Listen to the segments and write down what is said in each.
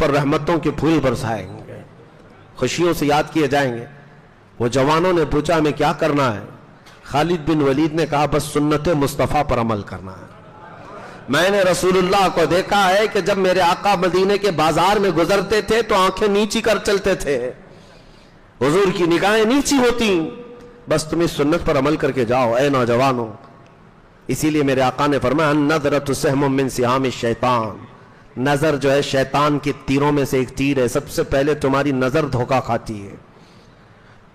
پر رحمتوں کے پھول برسائیں گے، خوشیوں سے یاد کیے جائیں گے۔ وہ جوانوں نے پوچھا ہمیں کیا کرنا ہے؟ خالد بن ولید نے کہا بس سنت مصطفیٰ پر عمل کرنا ہے۔ میں نے رسول اللہ کو دیکھا ہے کہ جب میرے آقا مدینے کے بازار میں گزرتے تھے تو آنکھیں نیچی کر چلتے تھے، حضور کی نگاہیں نیچی ہوتی، بس تم اس سنت پر عمل کر کے جاؤ اے نوجوانوں۔ اسی لیے میرے آقا نے فرمایا النظرۃ سہم من سہام الشیطان، نظر جو ہے شیطان کے تیروں میں سے ایک تیر ہے، سب سے پہلے تمہاری نظر دھوکہ کھاتی ہے۔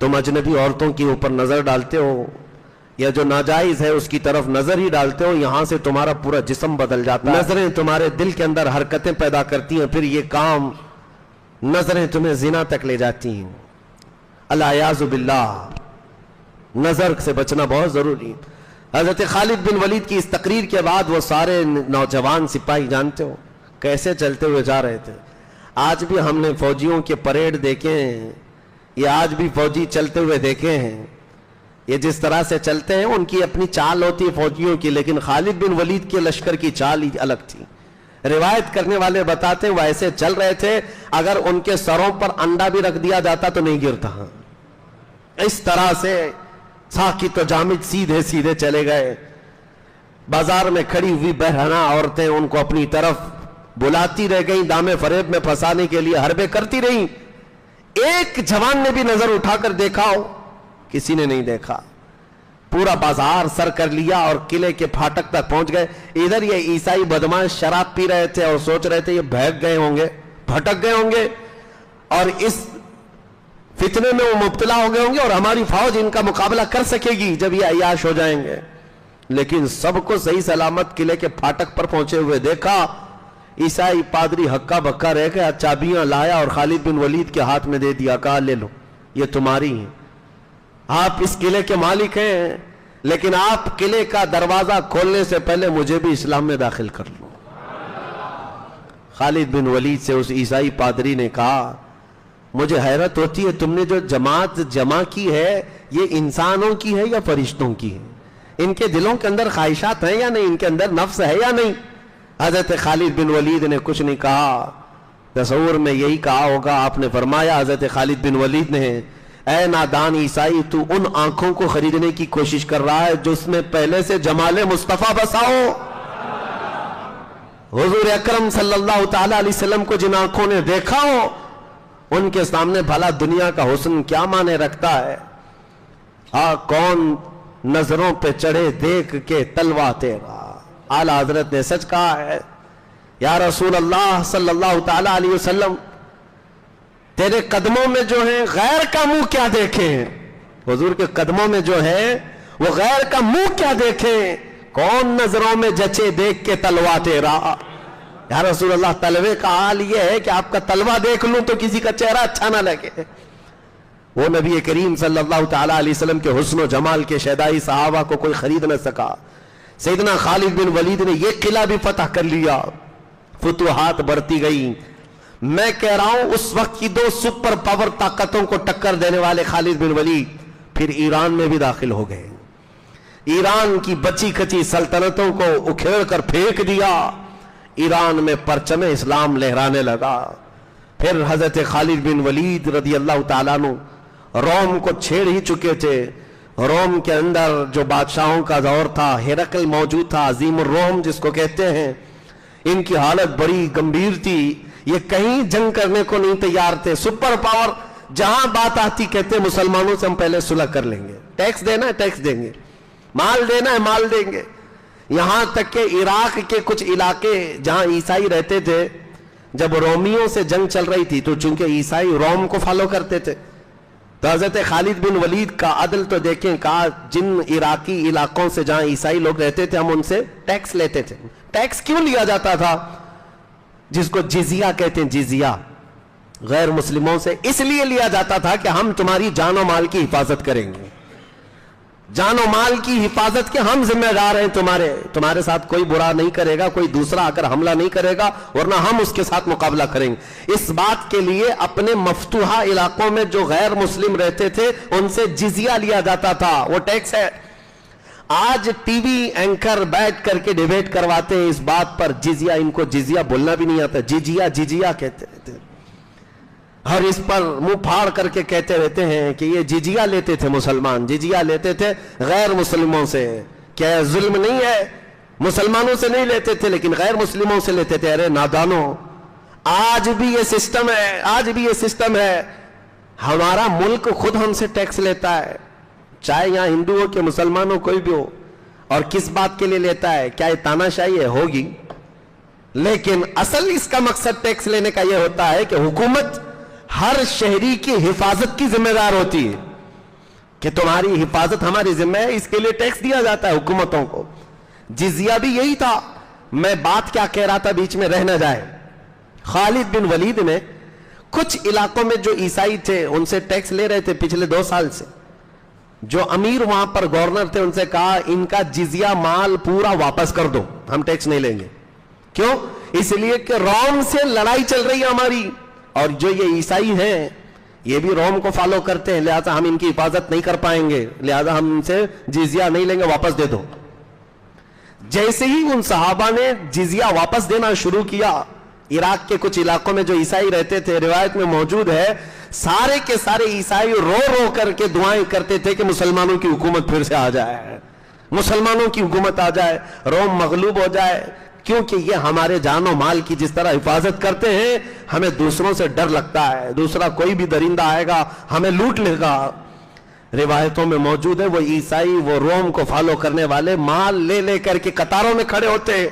تم اجنبی عورتوں کے اوپر نظر ڈالتے ہو یا جو ناجائز ہے اس کی طرف نظر ہی ڈالتے ہو، یہاں سے تمہارا پورا جسم بدل جاتا ہے۔ نظریں تمہارے دل کے اندر حرکتیں پیدا کرتی ہیں، پھر یہ کام نظریں تمہیں زنا تک لے جاتی ہیں۔ العیاذ باللہ، نظر سے بچنا بہت ضروری۔ حضرت خالد بن ولید کی اس تقریر کے بعد وہ سارے نوجوان سپاہی جانتے ہو کیسے چلتے ہوئے جا رہے تھے۔ آج بھی ہم نے فوجیوں کے پریڈ دیکھے ہیں، یہ آج بھی فوجی چلتے ہوئے دیکھے ہیں، یہ جس طرح سے چلتے ہیں ان کی اپنی چال ہوتی ہے فوجیوں کی، لیکن خالد بن ولید کے لشکر کی چال ہی الگ تھی۔ روایت کرنے والے بتاتے ہیں وہ ایسے چل رہے تھے اگر ان کے سروں پر انڈا بھی رکھ دیا جاتا تو نہیں گرتا، اس طرح سے ساکت و جامد سیدھے سیدھے چلے گئے۔ بازار میں کھڑی ہوئی بہرحنا عورتیں ان کو اپنی طرف بلاتی رہ گئیں، دامے فریب میں پھنسانے کے لیے حربے کرتی رہیں۔ ایک جوان نے بھی نظر اٹھا کر دیکھا ہو؟ کسی نے نہیں دیکھا۔ پورا بازار سر کر لیا اور قلعے کے پھاٹک تک پہنچ گئے۔ ادھر یہ عیسائی بدماش شراب پی رہے تھے اور سوچ رہے تھے یہ بہک گئے ہوں گے، بھٹک گئے ہوں گے اور اس فتنے میں وہ مبتلا ہو گئے ہوں گے اور ہماری فوج ان کا مقابلہ کر سکے گی جب یہ عیاش ہو جائیں گے۔ لیکن سب کو صحیح سلامت قلعے کے پھاٹک پر پہنچے ہوئے دیکھا۔ عیسائی پادری ہکا بکا رہ گیا، چابیاں لایا اور خالد بن ولید کے ہاتھ میں دے دیا، کہا لے لو یہ تمہاری ہیں، آپ اس قلعے کے مالک ہیں، لیکن آپ قلعے کا دروازہ کھولنے سے پہلے مجھے بھی اسلام میں داخل کر لو۔ خالد بن ولید سے اس عیسائی پادری نے کہا مجھے حیرت ہوتی ہے تم نے جو جماعت جمع کی ہے یہ انسانوں کی ہے یا فرشتوں کی ہے؟ ان کے دلوں کے اندر خواہشات ہیں یا نہیں؟ ان کے اندر نفس ہے یا نہیں؟ حضرت خالد بن ولید نے کچھ نہیں کہا۔ تصور میں یہی کہا ہوگا، آپ نے فرمایا حضرت خالد بن ولید نے اے نادان عیسائی تو ان آنکھوں کو خریدنے کی کوشش کر رہا ہے جس میں پہلے سے جمال مصطفیٰ بسا ہو۔ حضور اکرم صلی اللہ تعالی علیہ وسلم کو جن آنکھوں نے دیکھا ہو ان کے سامنے بھلا دنیا کا حسن کیا معنی رکھتا ہے؟ کون نظروں پہ چڑھے دیکھ کے تلوا تیرا، اعلیٰ حضرت نے سچ کہا ہے۔ یا رسول اللہ صلی اللہ تعالی علیہ وسلم تیرے قدموں میں جو ہے غیر کا منہ کیا دیکھیں؟ حضور کے قدموں میں جو ہے وہ غیر کا منہ کیا دیکھیں؟ کون نظروں میں جچے دیکھ کے تلوا تیرا۔ یا رسول اللہ تلوے کا حال یہ ہے کہ آپ کا تلوہ دیکھ لوں تو کسی کا چہرہ اچھا نہ لگے۔ وہ نبی کریم صلی اللہ تعالی علیہ وسلم کے حسن و جمال کے شیدائی صحابہ کو کوئی خرید نہ سکا۔ سیدنا خالد بن ولید نے یہ قلعہ بھی فتح کر لیا، فتوحات بڑھتی گئی۔ میں کہہ رہا ہوں اس وقت کی دو سپر پاور طاقتوں کو ٹکر دینے والے خالد بن ولید پھر ایران میں بھی داخل ہو گئے۔ ایران کی بچی کچی سلطنتوں کو اکھیڑ کر پھینک دیا، ایران میں پرچم اسلام لہرانے لگا۔ پھر حضرت خالد بن ولید رضی اللہ تعالیٰ عنہ روم کو چھیڑ ہی چکے تھے۔ روم کے اندر جو بادشاہوں کا دور تھا، ہرقل موجود تھا، عظیم الروم جس کو کہتے ہیں، ان کی حالت بڑی گمبھیر تھی، یہ کہیں جنگ کرنے کو نہیں تیار تھے۔ سپر پاور جہاں بات آتی کہتے مسلمانوں سے ہم پہلے صلح کر لیں گے، ٹیکس دینا ہے ٹیکس دیں گے، مال دینا ہے مال دیں گے۔ یہاں تک کہ عراق کے کچھ علاقے جہاں عیسائی رہتے تھے، جب رومیوں سے جنگ چل رہی تھی تو چونکہ عیسائی روم کو فالو کرتے تھے تو حضرت خالد بن ولید کا عدل تو دیکھیں، کہا جن عراقی علاقوں سے جہاں عیسائی لوگ رہتے تھے ہم ان سے ٹیکس لیتے تھے۔ ٹیکس کیوں لیا جاتا تھا؟ جس کو جزیہ کہتے ہیں، جزیہ غیر مسلموں سے اس لیے لیا جاتا تھا کہ ہم تمہاری جان و مال کی حفاظت کریں گے، جان و مال کی حفاظت کے ہم ذمہ دار ہیں، تمہارے ساتھ کوئی برا نہیں کرے گا، کوئی دوسرا آ کر حملہ نہیں کرے گا، ورنہ ہم اس کے ساتھ مقابلہ کریں گے۔ اس بات کے لیے اپنے مفتوحہ علاقوں میں جو غیر مسلم رہتے تھے ان سے جزیہ لیا جاتا تھا، وہ ٹیکس ہے۔ آج ٹی وی اینکر بیٹھ کر کے ڈیبیٹ کرواتے ہیں اس بات پر جزیہ، ان کو جزیہ بولنا بھی نہیں آتا، جزیہ کہتے رہتے ہیں، اور اس پر منہ پھاڑ کر کے کہتے رہتے ہیں کہ یہ جزیہ لیتے تھے مسلمان، جزیہ لیتے تھے غیر مسلموں سے۔ کیا ظلم نہیں ہے؟ مسلمانوں سے نہیں لیتے تھے لیکن غیر مسلموں سے لیتے تھے۔ ارے نادانو، آج بھی یہ سسٹم ہے، آج بھی یہ سسٹم ہے۔ ہمارا ملک خود ہم سے ٹیکس لیتا ہے، چاہے یہاں ہندو ہو کہ مسلمان ہو، کوئی بھی ہو، اور کس بات کے لیے لیتا ہے؟ کیا یہ تاناشاہی ہے؟ ہوگی، لیکن اصل اس کا مقصد ٹیکس لینے کا یہ ہوتا ہے کہ حکومت ہر شہری کی حفاظت کی ذمہ دار ہوتی ہے کہ تمہاری حفاظت ہماری ذمہ ہے، اس کے لیے ٹیکس دیا جاتا ہے حکومتوں کو۔ جزیہ بھی یہی تھا۔ میں بات کیا کہہ رہا تھا بیچ میں رہ نہ جائے، خالد بن ولید نے کچھ علاقوں میں جو عیسائی تھے ان سے ٹیکس لے رہے تھے پچھلے 2 سال سے، جو امیر وہاں پر گورنر تھے ان سے کہا ان کا جزیہ مال پورا واپس کر دو، ہم ٹیکس نہیں لیں گے۔ کیوں؟ اس لیے کہ روم سے لڑائی چل رہی ہے ہماری، اور جو یہ عیسائی ہیں یہ بھی روم کو فالو کرتے ہیں، لہذا ہم ان کی حفاظت نہیں کر پائیں گے، لہذا ہم ان سے جزیہ نہیں لیں گے، واپس دے دو۔ جیسے ہی ان صحابہ نے جزیہ واپس دینا شروع کیا، عراق کے کچھ علاقوں میں جو عیسائی رہتے تھے، روایت میں موجود ہے سارے کے سارے عیسائی رو رو کر کے دعائیں کرتے تھے کہ مسلمانوں کی حکومت پھر سے آ جائے، مسلمانوں کی حکومت آ جائے، روم مغلوب ہو جائے، کیونکہ یہ ہمارے جان و مال کی جس طرح حفاظت کرتے ہیں ہمیں دوسروں سے ڈر لگتا ہے، دوسرا کوئی بھی درندہ آئے گا ہمیں لوٹ لے گا۔ روایتوں میں موجود ہے وہ عیسائی، وہ روم کو فالو کرنے والے مال لے لے کر کے قطاروں میں کھڑے ہوتے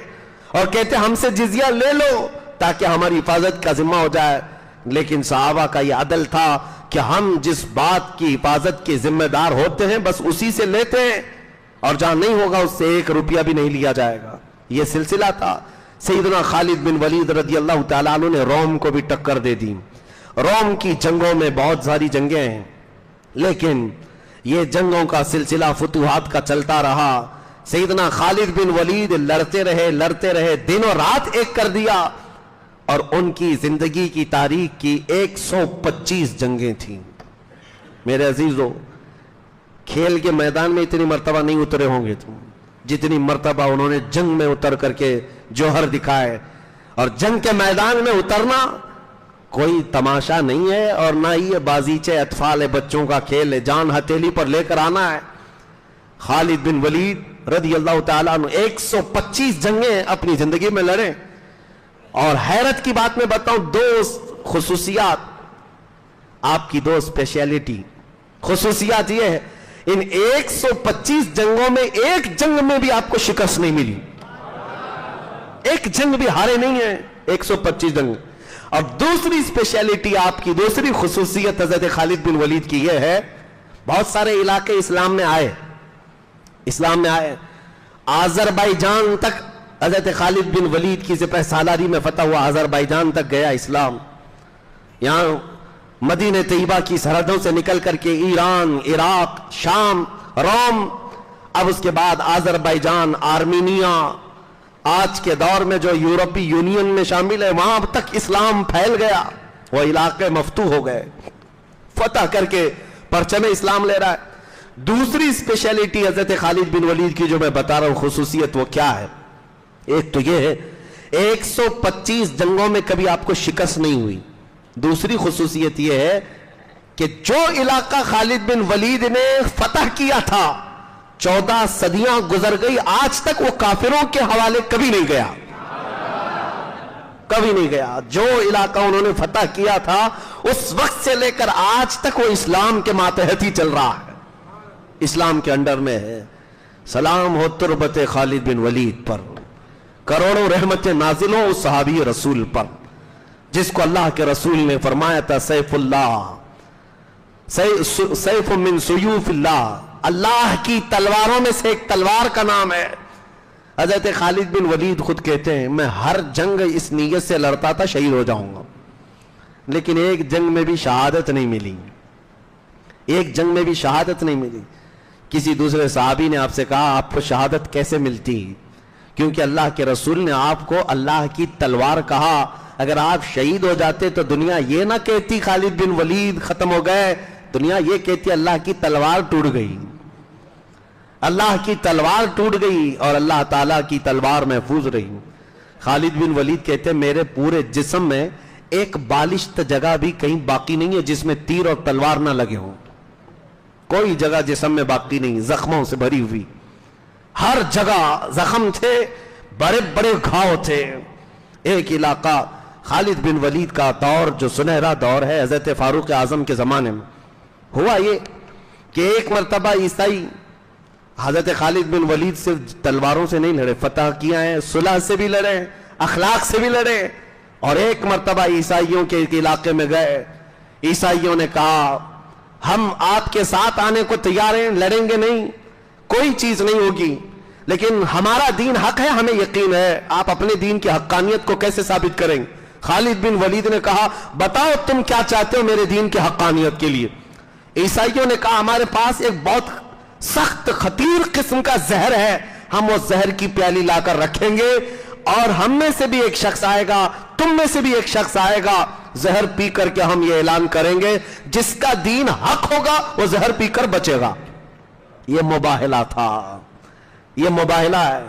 اور کہتے ہم سے جزیہ لے لو تاکہ ہماری حفاظت کا ذمہ ہو جائے۔ لیکن صحابہ کا یہ عدل تھا کہ ہم جس بات کی حفاظت کے ذمہ دار ہوتے ہیں بس اسی سے لیتے ہیں، اور جہاں نہیں ہوگا اس سے 1 روپیہ بھی نہیں لیا جائے گا۔ یہ سلسلہ تھا۔ سیدنا خالد بن ولید رضی اللہ تعالیٰ عنہ نے روم کو بھی ٹکر دے دی۔ روم کی جنگوں میں بہت ساری جنگیں ہیں، لیکن یہ جنگوں کا سلسلہ فتوحات کا چلتا رہا۔ سیدنا خالد بن ولید لڑتے رہے، دن و رات ایک کر دیا، اور ان کی زندگی کی تاریخ کی 125 جنگیں تھیں۔ میرے عزیزو، کھیل کے میدان میں اتنی مرتبہ نہیں اترے ہوں گے تم جتنی مرتبہ انہوں نے جنگ میں اتر کر کے جوہر دکھائے، اور جنگ کے میدان میں اترنا کوئی تماشا نہیں ہے، اور نہ ہی یہ بازیچے اطفال بچوں کا کھیل ہے، جان ہتھیلی پر لے کر آنا ہے۔ خالد بن ولید رضی اللہ تعالیٰ عنہ 125 جنگیں اپنی زندگی میں لڑے، اور حیرت کی بات میں بتاؤں، 2 خصوصیات آپ کی، 2 اسپیشلٹی خصوصیات یہ ہے، ان 125 جنگوں میں ایک جنگ میں بھی آپ کو شکست نہیں ملی، ایک جنگ بھی ہارے نہیں ہیں، 125 جنگ۔ اور دوسری اسپیشلٹی آپ کی، دوسری خصوصیت حضرت خالد بن ولید کی یہ ہے، بہت سارے علاقے اسلام میں آئے، آذربائیجان تک حضرت خالد بن ولید کی سپہ سالاری میں فتح ہوا، آذربائیجان تک گیا اسلام۔ یہاں مدینہ طیبہ کی سرحدوں سے نکل کر کے ایران، عراق، شام، روم، اب اس کے بعد آذربائیجان، آرمینیا، آج کے دور میں جو یورپی یونین میں شامل ہے، وہاں تک اسلام پھیل گیا، وہ علاقے مفتوح ہو گئے، فتح کر کے پرچم اسلام لے رہا ہے۔ دوسری اسپیشلٹی حضرت خالد بن ولید کی جو میں بتا رہا ہوں خصوصیت، وہ کیا ہے؟ ایک تو یہ ہے 125 جنگوں میں کبھی آپ کو شکست نہیں ہوئی۔ دوسری خصوصیت یہ ہے کہ جو علاقہ خالد بن ولید نے فتح کیا تھا 14 صدیاں گزر گئی، آج تک وہ کافروں کے حوالے کبھی نہیں گیا۔ جو علاقہ انہوں نے فتح کیا تھا اس وقت سے لے کر آج تک وہ اسلام کے ماتحت ہی چل رہا ہے، اسلام کے انڈر میں ہے۔ سلام ہو تربت خالد بن ولید پر، کروڑوں رحمت نازل ہو اس صحابی رسول پر جس کو اللہ کے رسول نے فرمایا تھا سیف اللہ، سیف من سیوف اللہ، اللہ کی تلواروں میں سے ایک تلوار کا نام ہے۔ حضرت خالد بن ولید خود کہتے ہیں میں ہر جنگ اس نیت سے لڑتا تھا شہید ہو جاؤں گا، لیکن ایک جنگ میں بھی شہادت نہیں ملی۔ کسی دوسرے صحابی نے آپ سے کہا آپ کو شہادت کیسے ملتی؟ کیونکہ اللہ کے رسول نے آپ کو اللہ کی تلوار کہا، اگر آپ شہید ہو جاتے تو دنیا یہ نہ کہتی خالد بن ولید ختم ہو گئے، دنیا یہ کہتی اللہ کی تلوار ٹوٹ گئی۔ اللہ کی تلوار ٹوٹ گئی اور اللہ تعالیٰ کی تلوار محفوظ رہی۔ خالد بن ولید کہتے ہیں میرے پورے جسم میں ایک بالشت جگہ بھی کہیں باقی نہیں ہے جس میں تیر اور تلوار نہ لگے ہوں، کوئی جگہ جسم میں باقی نہیں، زخموں سے بھری ہوئی، ہر جگہ زخم تھے، بڑے بڑے گھاؤ تھے۔ ایک علاقہ خالد بن ولید کا دور جو سنہرا دور ہے حضرت فاروق اعظم کے زمانے میں، ہوا یہ کہ ایک مرتبہ عیسائی حضرت خالد بن ولید صرف تلواروں سے نہیں لڑے، فتح کیا ہے، صلح سے بھی لڑے، اخلاق سے بھی لڑے، اور ایک مرتبہ عیسائیوں کے علاقے میں گئے، عیسائیوں نے کہا ہم آپ کے ساتھ آنے کو تیار ہیں، لڑیں گے نہیں، کوئی چیز نہیں ہوگی، لیکن ہمارا دین حق ہے، ہمیں یقین ہے، آپ اپنے دین کی حقانیت کو کیسے ثابت کریں؟ خالد بن ولید نے کہا بتاؤ تم کیا چاہتے ہو میرے دین کی حقانیت کے لیے؟ عیسائیوں نے کہا ہمارے پاس ایک بہت سخت خطیر قسم کا زہر ہے، ہم وہ زہر کی پیالی لا کر رکھیں گے اور ہم میں سے بھی ایک شخص آئے گا، تم میں سے بھی ایک شخص آئے گا، زہر پی کر کے ہم یہ اعلان کریں گے جس کا دین حق ہوگا وہ زہر پی کر بچے گا۔ یہ مباہلہ تھا، یہ مباہلہ ہے۔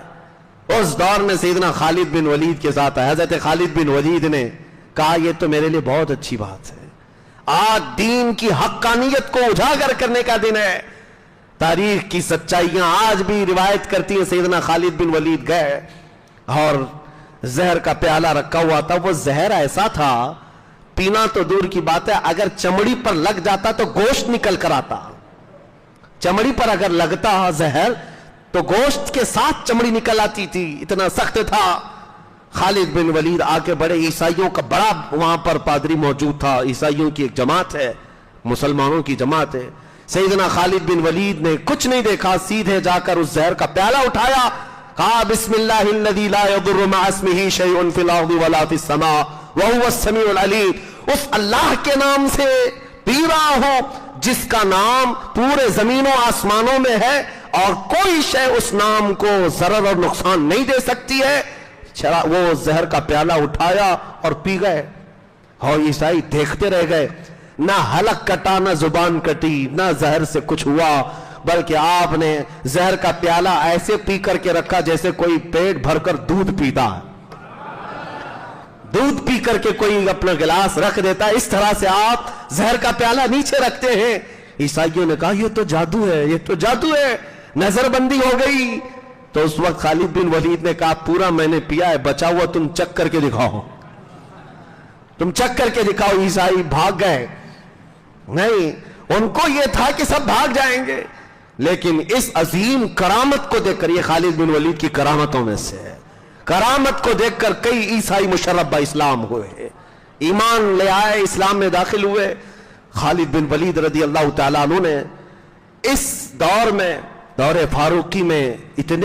اس دور میں سیدنا خالد بن ولید کے ساتھ ہے، حضرت خالد بن ولید نے کہا یہ تو میرے لیے بہت اچھی بات ہے، آج دین کی حقانیت کو اجاگر کرنے کا دن ہے۔ تاریخ کی سچائیاں آج بھی روایت کرتی ہیں، سیدنا خالد بن ولید گئے اور زہر کا پیالہ رکھا ہوا تھا، وہ زہر ایسا تھا پینا تو دور کی بات ہے، اگر چمڑی پر لگ جاتا تو گوشت نکل کر آتا، چمڑی پر اگر لگتا زہر تو گوشت کے ساتھ چمڑی نکل آتی تھی، اتنا سخت تھا۔ خالد بن ولید آگے بڑے، عیسائیوں کا بڑا وہاں پر پادری موجود تھا، عیسائیوں کی ایک جماعت ہے، مسلمانوں کی جماعت ہے۔ سیدنا خالد بن ولید نے کچھ نہیں دیکھا، سیدھے جا کر اس زہر کا پیالہ اٹھایا، کہا بسم اللہ الذی لا یضر مع اسمہ شیء فی الارض ولا فی السماء وہو السمیع العلیم، اس اللہ کے نام سے پی رہا ہوں جس کا نام پورے زمین و آسمانوں میں ہے اور کوئی شے اس نام کو ضرر اور نقصان نہیں دے سکتی ہے۔ وہ زہر کا پیالہ اٹھایا اور پی گئے، اور عیسائی دیکھتے رہ گئے، نہ حلق کٹا نہ زبان کٹی، نہ زہر سے کچھ ہوا، بلکہ آپ نے زہر کا پیالہ ایسے پی کر کے رکھا جیسے کوئی پیٹ بھر کر دودھ پیتا ہے، دودھ پی کر کے کوئی اپنا گلاس رکھ دیتا ہے، اس طرح سے آپ زہر کا پیالہ نیچے رکھتے ہیں۔ عیسائیوں نے کہا یہ تو جادو ہے، یہ تو جادو ہے، نظر بندی ہو گئی۔ تو اس وقت خالد بن ولید نے کہا پورا میں نے پیا ہے، بچا ہوا تم چک کر کے دکھاؤ، تم چک کر کے دکھاؤ۔ عیسائی بھاگ گئے، نہیں ان کو یہ تھا کہ سب بھاگ جائیں گے، لیکن اس عظیم کرامت کو دیکھ کر، یہ خالد بن ولید کی کرامتوں میں سے ہے، کرامت کو دیکھ کر کئی عیسائی مشرف با اسلام ہوئے، ایمان لے آئے، اسلام میں داخل ہوئے۔ خالد بن ولید رضی اللہ تعالیٰ عنہ نے اس دور میں، دور فاروقی میں اتنے